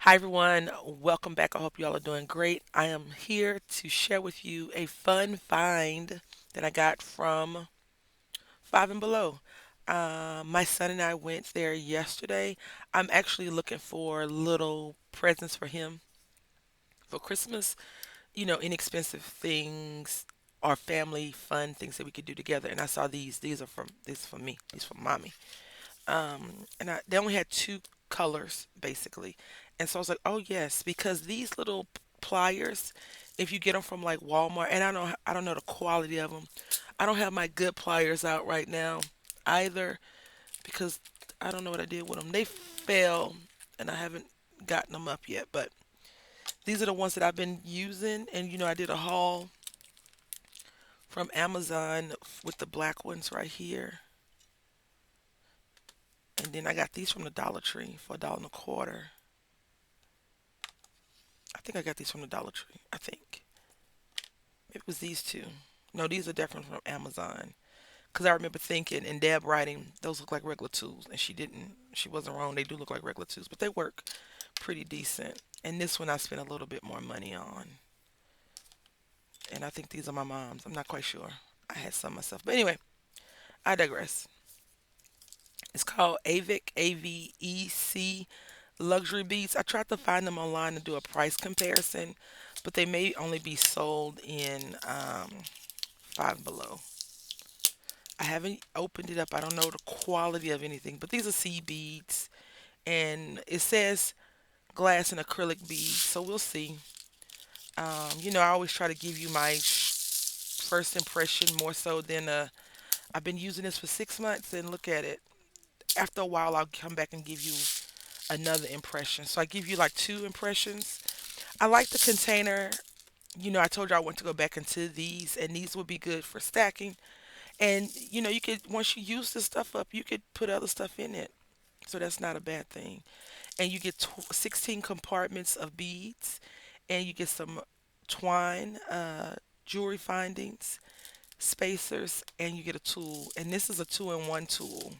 Hi everyone, welcome back. I hope you all are doing great. I am here to share with you a fun find that I got from Five and Below. My son and I went there yesterday. I'm actually looking for little presents for him for Christmas. Inexpensive things or family fun things that we could do together. And I saw these. These are from me. These from mommy. They only had two colors basically, and so I was like, oh yes, because these little pliers, if you get them from like Walmart, and I don't know the quality of them. I don't have my good pliers out right now either because I don't know what I did with them. They fell, and I haven't gotten them up yet. But these are the ones that I've been using, and I did a haul from Amazon with the black ones right here. And then I got these from the Dollar Tree for $1.25. I think I got these from the Dollar Tree. I think it was these two. No, these are definitely from Amazon. Cause I remember thinking and Deb writing, those look like regular tools, and she didn't. She wasn't wrong. They do look like regular tools, but they work pretty decent. And this one I spent a little bit more money on, and I think these are my mom's. I'm not quite sure. I had some myself, but anyway, I digress. It's called Avec, AVEC luxury beads. I tried to find them online to do a price comparison, but they may only be sold in Five Below. I haven't opened it up. I don't know the quality of anything, but these are sea beads, and it says glass and acrylic beads, so we'll see. I always try to give you my first impression more so than I've been using this for 6 months, and look at it. After a while, I'll come back and give you another impression. So I give you like two impressions. I like the container. I told you I want to go back into these, and these would be good for stacking. And you could once you use this stuff up, you could put other stuff in it, so that's not a bad thing. And you get 16 compartments of beads, and you get some twine, jewelry findings, spacers, and you get a tool. And this is a two-in-one tool.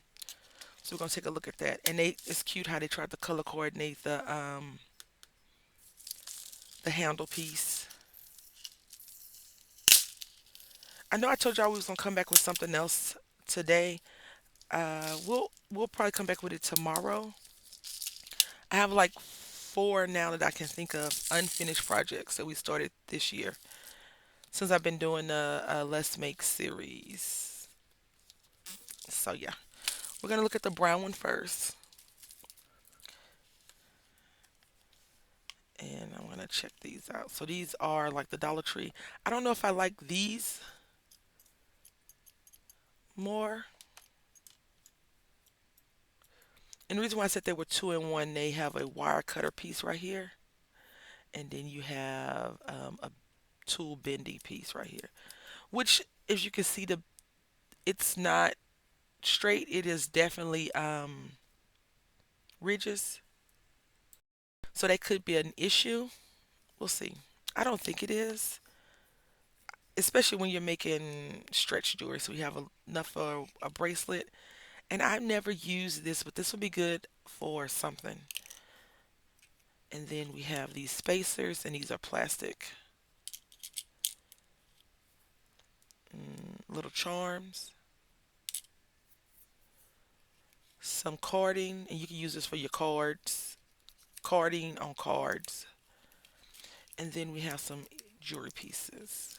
So we're gonna take a look at that. And it's cute how they tried to color coordinate the handle piece. I know I told y'all we was gonna come back with something else today. We'll probably come back with it tomorrow. I have like four now that I can think of unfinished projects that we started this year since I've been doing the Let's Make series. So yeah, we're gonna look at the brown one first, and I'm gonna check these out. So these are like the Dollar Tree. I don't know if I like these more. And the reason why I said they were two in one, they have a wire cutter piece right here, and then you have a tool bendy piece right here. Which, as you can see, it's not straight. It is definitely ridges, so that could be an issue. We'll see. I don't think it is, especially when you're making stretch jewelry. So you have enough for a bracelet. And I've never used this, but this would be good for something. And then we have these spacers, and these are plastic little charms. Some carding, and you can use this for your cards, carding on cards. And then we have some jewelry pieces.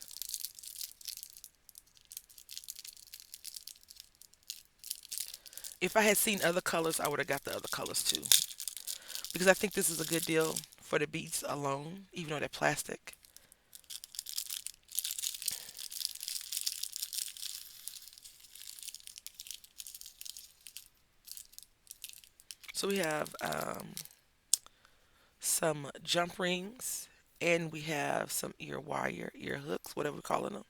If I had seen other colors, I would have got the other colors too. Because I think this is a good deal for the beads alone, even though they're plastic. So we have some jump rings, and we have some ear wire, ear hooks, whatever we're calling them.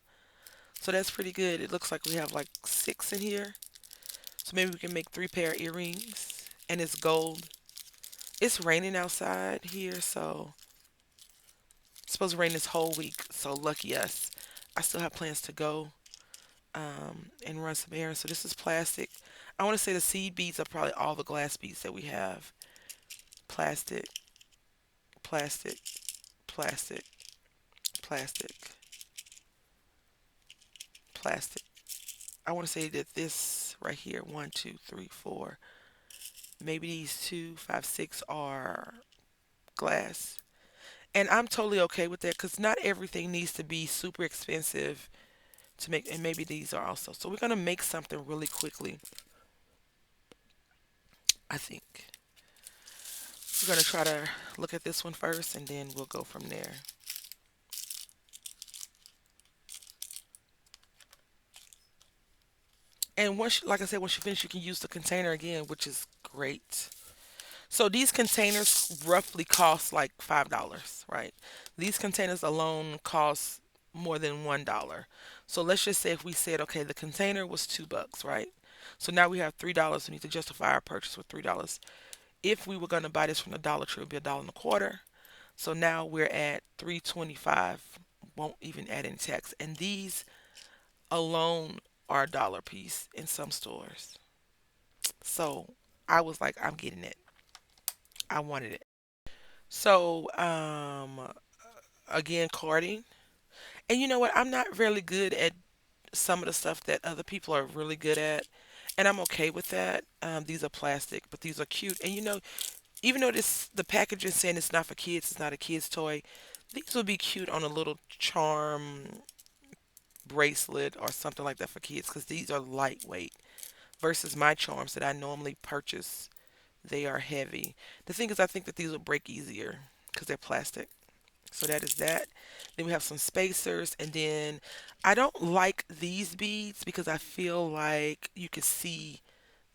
So that's pretty good. It looks like we have like six in here. So maybe we can make three pair of earrings. And it's gold. It's raining outside here, so it's supposed to rain this whole week. So lucky us. I still have plans to go and run some errands. So this is plastic. I want to say the seed beads are probably all the glass beads that we have. Plastic. plastic, plastic, plastic, plastic. I want to say that this right here, one, two, three, four, maybe these two, five, six are glass. And I'm totally okay with that because not everything needs to be super expensive to make, and maybe these are also. So we're gonna make something really quickly. I think we're gonna try to look at this one first, and then we'll go from there. And once, like I said, once you finish, you can use the container again, which is great. So these containers roughly cost like $5, right? These containers alone cost more than $1. So let's just say if we said, okay, the container was $2, right? So now we have $3. We need to justify our purchase with $3. If we were going to buy this from the Dollar Tree, it would be a dollar and a quarter. So now we're at 3.25. Won't even add in tax. And these alone are a dollar piece in some stores. So I was like, I'm getting it. I wanted it. So again, carding. And you know what? I'm not really good at some of the stuff that other people are really good at. And I'm okay with that. These are plastic, but these are cute. And you know, even though this the package is saying it's not for kids, it's not a kid's toy. These would be cute on a little charm bracelet or something like that for kids because these are lightweight versus my charms that I normally purchase. They are heavy. The thing is, I think that these will break easier because they're plastic. So that is that. Then we have some spacers, and then I don't like these beads because I feel like you can see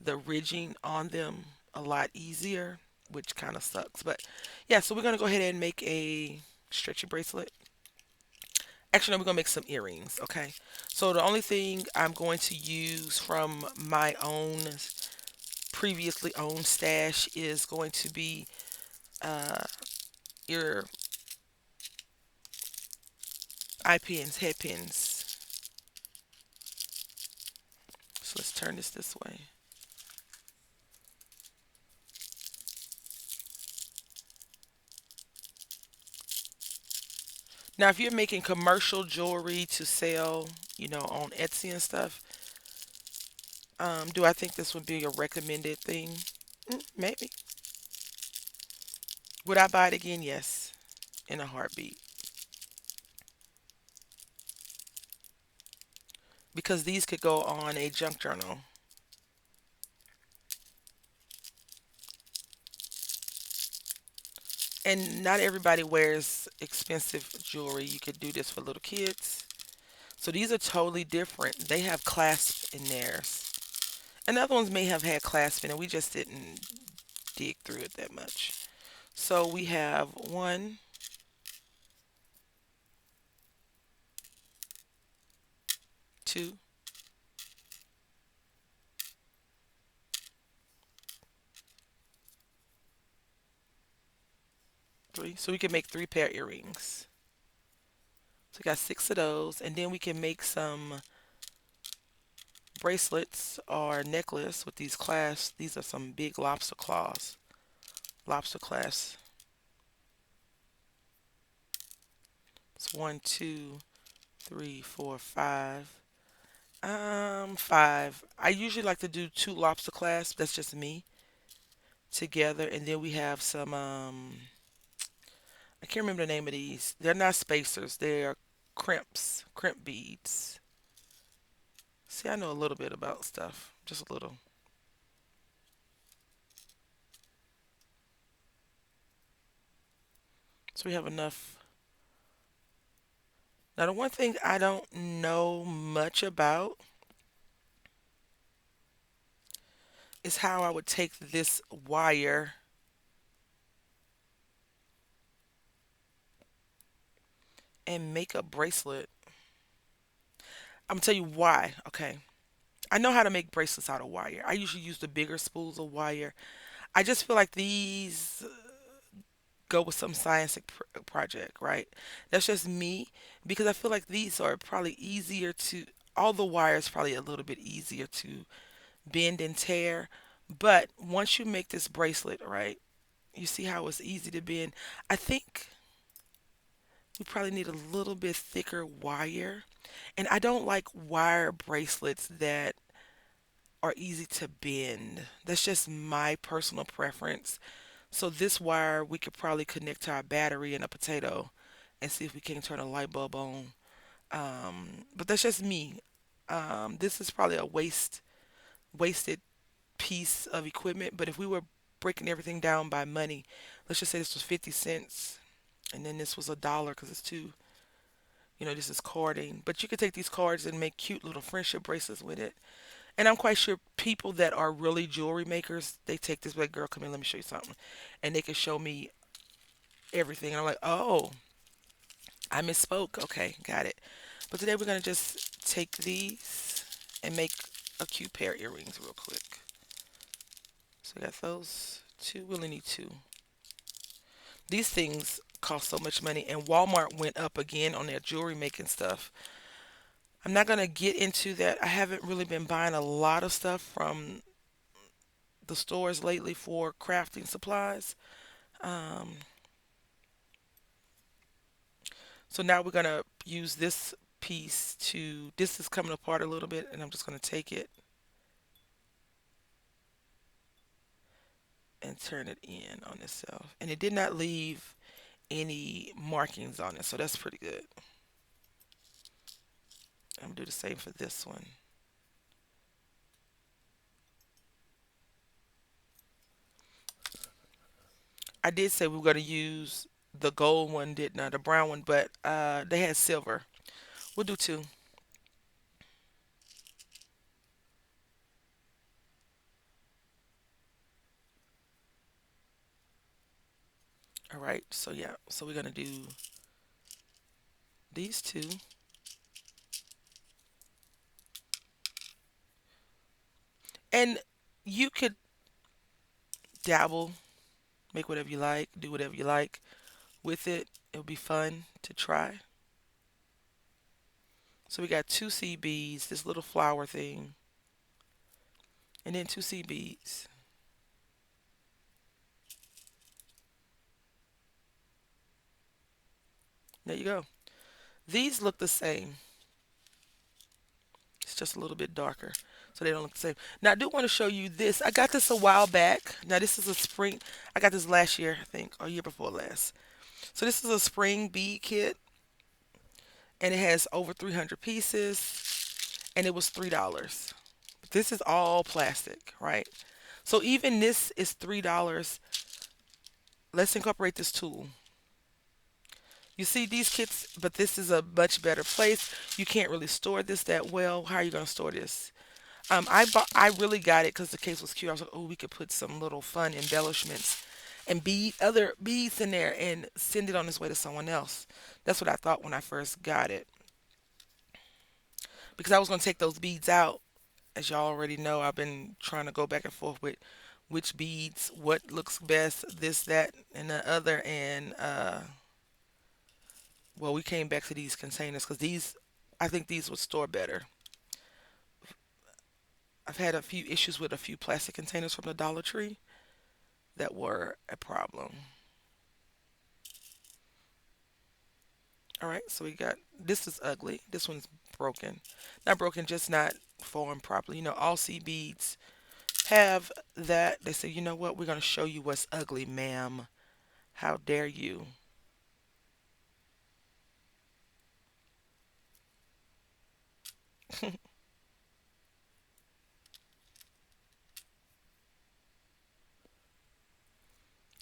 the ridging on them a lot easier, which kind of sucks. But yeah, so we're gonna go ahead and make a stretchy bracelet. Actually, no, we're gonna make some earrings. Okay. So the only thing I'm going to use from my own previously owned stash is going to be uh, your eye pins, head pins. So let's turn this way. Now, if you're making commercial jewelry to sell, on Etsy and stuff, do I think this would be a recommended thing? Maybe. Would I buy it again? Yes, in a heartbeat. Because these could go on a junk journal. And not everybody wears expensive jewelry. You could do this for little kids. So these are totally different. They have clasp in theirs. And other ones may have had clasp in it. We just didn't dig through it that much. So we have one, two, three. So we can make three pair earrings. So we got six of those. And then we can make some bracelets or necklace with these clasps. These are some big lobster claws. Lobster clasps. It's one, two, three, four, five. Five. I usually like to do two lobster clasps. That's just me together. And then we have some, I can't remember the name of these. They're not spacers. They're crimps, crimp beads. See, I know a little bit about stuff. Just a little. So we have enough. Now, the one thing I don't know much about is how I would take this wire and make a bracelet. I'm gonna tell you why. Okay. I know how to make bracelets out of wire. I usually use the bigger spools of wire. I just feel like these go with some science project, right? That's just me because I feel like these are probably easier to, all the wires probably a little bit easier to bend and tear. But once you make this bracelet, right, You see how it's easy to bend. I think we probably need a little bit thicker wire. And I don't like wire bracelets that are easy to bend. That's just my personal preference. So this wire we could probably connect to our battery and a potato and see if we can turn a light bulb on. But that's just me. This is probably a wasted piece of equipment. But if we were breaking everything down by money, let's just say this was 50 cents and then this was a dollar because it's two. This is carding. But you could take these cards and make cute little friendship bracelets with it. And I'm quite sure people that are really jewelry makers, they take this like, girl, come here, let me show you something. And they can show me everything. And I'm like, oh, I misspoke. Okay, got it. But today we're going to just take these and make a cute pair of earrings real quick. So we got those two. We only need two. These things cost so much money. And Walmart went up again on their jewelry making stuff. I'm not going to get into that. I haven't really been buying a lot of stuff from the stores lately for crafting supplies. Um, so now we're going to use this piece to, this is coming apart a little bit, and I'm just going to take it and turn it in on itself. And it did not leave any markings on it, so that's pretty good. I'm going to do the same for this one. I did say we were going to use the gold one, didn't I? The brown one, but they had silver. We'll do two. All right, so yeah, so we're going to do these two. And you could dabble, make whatever you like, do whatever you like with it. It'll be fun to try. So we got two seed beads, this little flower thing, and then two seed beads. There you go. These look the same. It's just a little bit darker, so they don't look the same. Now I do want to show you this. I got this a while back. Now this is a spring. I got this last year, I think, or year before last. So this is a spring bead kit, and it has over 300 pieces, and it was $3. This is all plastic, right? So even this is $3. Let's incorporate this tool. You see these kits, but this is a much better place. You can't really store this that well. How are you going to store this? I really got it because the case was cute. I was like, oh, we could put some little fun embellishments and other beads in there and send it on its way to someone else. That's what I thought when I first got it because I was going to take those beads out. As y'all already know, I've been trying to go back and forth with which beads, what looks best, this, that, and the other. And well, we came back to these containers because I think these would store better. I've had a few issues with a few plastic containers from the Dollar Tree that were a problem. All right, so we got this is ugly. This one's broken. Not broken, just not formed properly. All sea beads have that. They say, you know what? We're going to show you what's ugly, ma'am. How dare you?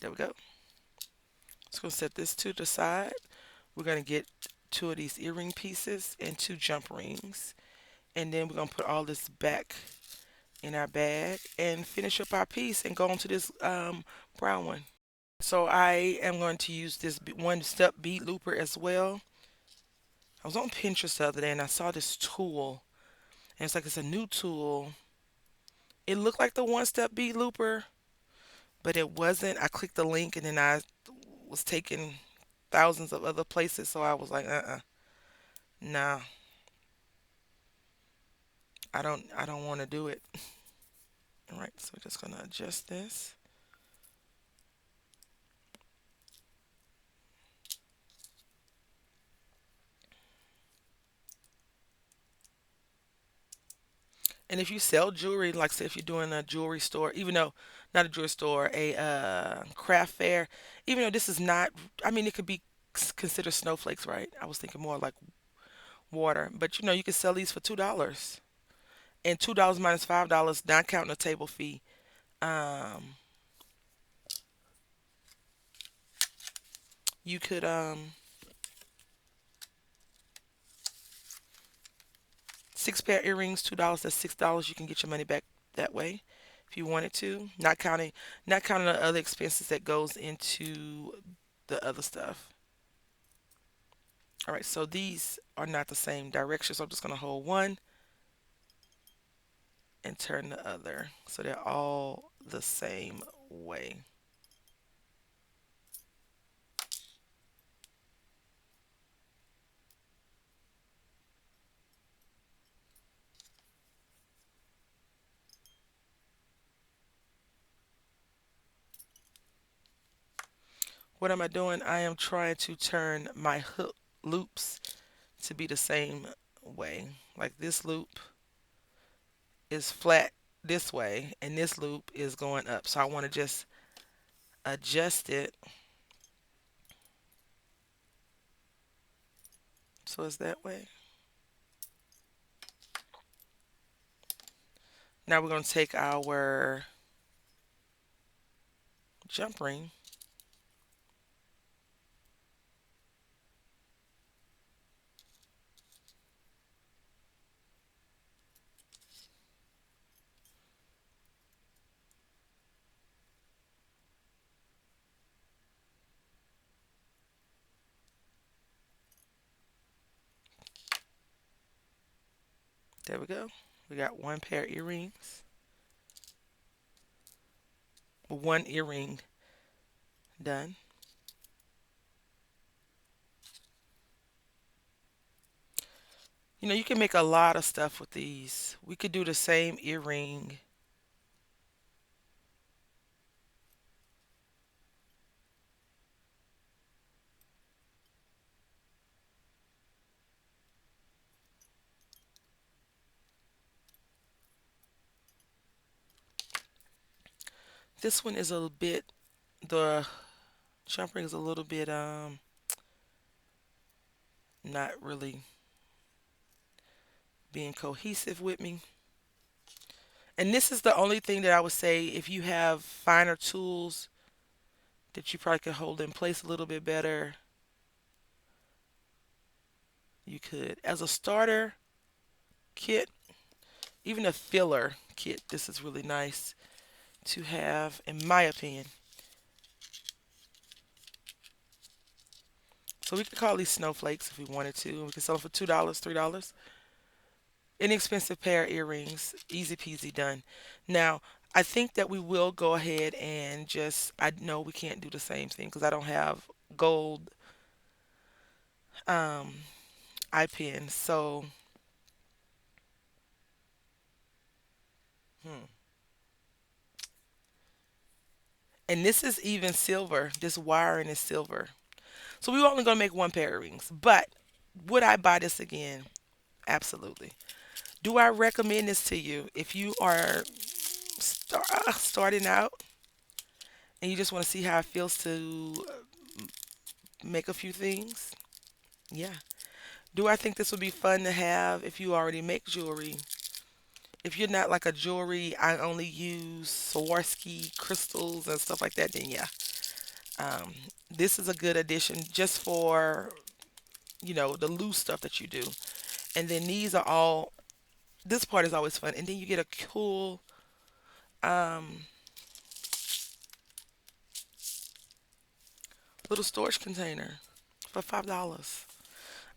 There we go. Just going to set this to the side. We're going to get two of these earring pieces and two jump rings. And then we're going to put all this back in our bag and finish up our piece and go on to this brown one. So I am going to use this one step bead looper as well. I was on Pinterest the other day and I saw this tool and it's like it's a new tool. It looked like the one step bead looper, but it wasn't. I clicked the link and then I was taking thousands of other places, so I was like, nah, I don't want to do it. All right, so we're just gonna adjust this. And if you sell jewelry, like say if you're doing a jewelry store, even though not a jewelry store, a craft fair, even though this is not, I mean, it could be considered snowflakes, right? I was thinking more like water, but you can sell these for $2, and $2 minus $5, not counting the table fee. Um, you could 6 pair earrings, $2. That's $6. You can get your money back that way if you wanted to, not counting the other expenses that goes into the other stuff. All right, so these are not the same direction, so I'm just going to hold one and turn the other. So they're all the same way. What am I doing? I am trying to turn my hook loops to be the same way. Like this loop is flat this way, and this loop is going up. So I want to just adjust it so it's that way. Now we're going to take our jump ring. There we go. We got 1 pair earrings, one earring done. You can make a lot of stuff with these. We could do the same earring. This one is a little bit, the jump ring is a little bit, not really being cohesive with me. And this is the only thing that I would say if you have finer tools that you probably could hold in place a little bit better, you could. As a starter kit, even a filler kit, this is really nice to have, in my opinion. So we could call these snowflakes if we wanted to. We could sell them for $2, $3. Inexpensive pair of earrings, easy peasy done. Now, I think that we will go ahead and just, I know we can't do the same thing because I don't have gold um, eye pins. So, hmm. And this is even silver. This wiring is silver. So we are only going to make 1 pair of earrings. But would I buy this again? Absolutely. Do I recommend this to you if you are starting out and you just want to see how it feels to make a few things? Yeah. Do I think this would be fun to have if you already make jewelry? If you're not like a jewelry, I only use Swarovski crystals and stuff like that, then yeah. Um, this is a good addition just for, the loose stuff that you do. And then these are all, this part is always fun. And then you get a cool um, little storage container for $5.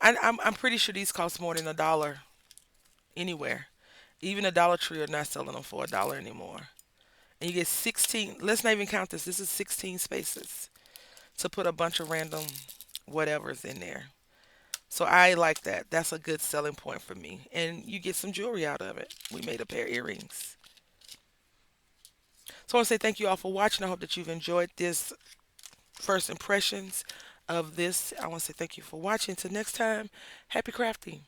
I'm pretty sure these cost more than a dollar anywhere. Even a Dollar Tree are not selling them for a dollar anymore. And you get 16, let's not even count this. This is 16 spaces to put a bunch of random whatever's in there. So I like that. That's a good selling point for me. And you get some jewelry out of it. We made a pair of earrings. So I want to say thank you all for watching. I hope that you've enjoyed this first impressions of this. I want to say thank you for watching. Until next time, happy crafting.